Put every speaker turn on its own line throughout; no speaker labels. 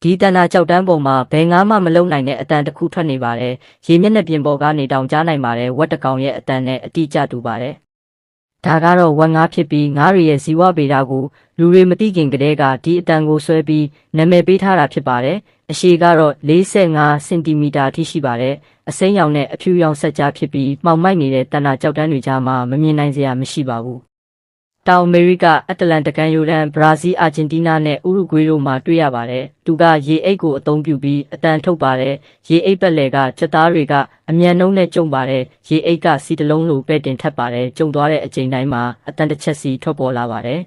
ဒီတန်တာကြောက်တန်းပုံမှာဘယ်ငါမှမလုံနိုင်တဲ့အတန်တစ်ခုထွက်နေပါတယ်ရေမျက်နှာပြင်ပေါ်ကနေတောင်ကြားနိုင်ပါတယ်ဝက်တကောင်ရဲ့အတန်နဲ့အတိအကျတူပါတယ်ဒါကတော့ဝက်ငါးဖြစ်ပြီးငါးတွေရဲ့ဇီဝဗေဒကိုလူတွေမသိခင်ကတည်းကဒီအတန်ကိုဆွဲပြီးနာမည်ပေးထားတာဖြစ်ပါတယ်အရှည်ကတော့45စင်တီမီတာထိရှိပါတယ်အစိမ်းရောင်နဲ့အဖြူရောင်ဆက်ကြားဖြစ်ပြီးမှောင်မိုက်နေတဲ့တန်တာကြောက်တန်းတွေကြားမှာမမြင်နိုင်စရာမရှိပါဘူးတောင်အမေရိကအတ္တလန်တကန်ယိုဒန်ဘရာဇီးအာဂျင်တီးနားနဲ့ဥရုဂွေးတို့မှာတွေ့ရပါတယ်သူကရေအိတ်ကိုအသုံးပြုပြီးအတန်ထုတ်ပါတယ်ရေအိတ်ပက်လေကစက်သားတွေကအမြန်နှုံးနဲ့ကျုံပါတယ်ရေအိတ်ကစီတလုံးလိုပဲ့တင်ထပ်ပါတယ်ကျုံသွားတဲ့အချိန်တိုင်းမှာအတန်တစ်ချက်စီထွက်ပေါ်လာပါတယ်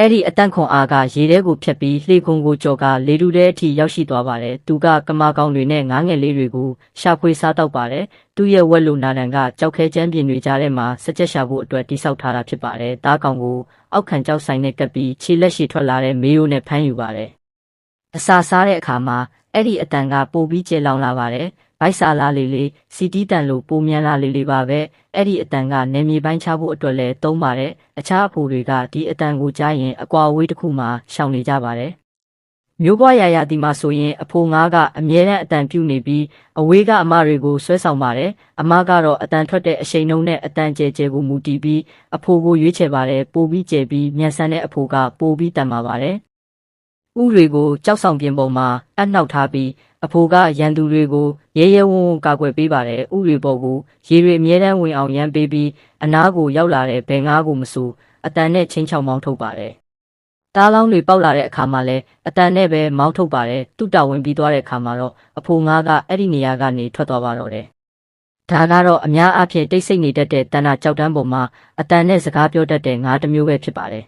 အဲ့ဒီအတန့်ခွန်အားကရေထဲကိုဖြတ်ပြီးလှေခုံကိုကြော်ကလေတူတဲ့အထိရောက်ရှိသွားပါတယ်။သူကကမာကောင်တွေနဲ့ငါးငယ်လေးတွေကိုရှာဖွေစားတော့ပါတယ်။သူ့ရဲ့ဝက်လိုနာဒန်ကကြောက်ခဲချမ်းပြင်တွေကြားထဲမှာစက်ချက်ရှာဖို့အတွက်တိစောက်ထားတာဖြစ်ပါတယ်။သားကောင်ကိုအောက်ခံကြောက်ဆိုင်နဲ့ကပ်ပြီးခြေလက်ရှည်ထွက်လာတဲ့မေယိုနဲ့ဖမ်းယူပါတယ်။အစာစားတဲ့အခါမှာအဲ့ဒီအတန်ကပိုပြီးကျဲလောင်လာပါတယ်။ဘိုက်စာလားလေးစီတီးတန်လိုပိုမြန်လာလေးပါပဲအဲ့ဒီအတန်ကနေမြေပိုင်းချဖို့အတွက်လည်းသုံးပါတယ်အခြားအဖိုတွေကဒီအတန်ကိုကြားရင်အကွာအဝေးတစ်ခုမှရှောင်နေကြပါတယ်မျိုးပွားရာဒီမှာဆိုရင်အဖိုငါးကအမြဲတမ်းအတန်ပြုတ်နေပြီးအဝေးကအမတွေကိုဆွဲဆောင်ပါတယ်အမကတော့အတန်ထွက်တဲ့အရှိန်နှုန်းနဲ့အတန်ကျဲကျဲကိုမူတည်ပြီးအဖိုကိုရွေးချယ်ပါတယ်ပိုပြီးကျဲပြီးမြန်ဆန်တဲ့အဖိုကပိုပြီးတန်ပါပါတယ်ဥတွေကိုကြောက်ဆောင်ပြင်ပေါ်မှာအနှောက်ထားပြီးအဖိုကရန်သူတွေကိုရဲရဲဝံ့ဝံ့ကာကွယ်ပေးပါတယ်ဥတွေပေါ်ကိုရေတွေအမြဲတမ်းဝင်အောင်ရမ်းပေးပြီးအနားကိုရောက်လာတဲ့ဘယ်ငါးကိုမဆိုအတန်နဲ့ချင်းချောင်မောင်းထုတ်ပါတယ်တားလောင်းတွေပေါက်လာတဲ့အခါမှာလည်းအတန်နဲ့ပဲမောင်းထုတ်ပါတယ်သူ့တာဝန်ပြီးသွားတဲ့အခါမှာတော့အဖိုငါးကအဲ့ဒီနေရာကနေထွက်သွားပါတော့တယ်ဒါကတော့အများအားဖြင့်တိတ်ဆိတ်နေတတ်တဲ့တန်တာကြောက်တန်းပေါ်မှာအတန်နဲ့စကားပြောတတ်တဲ့ငါးတစ်မျိုးပဲဖြစ်ပါတယ်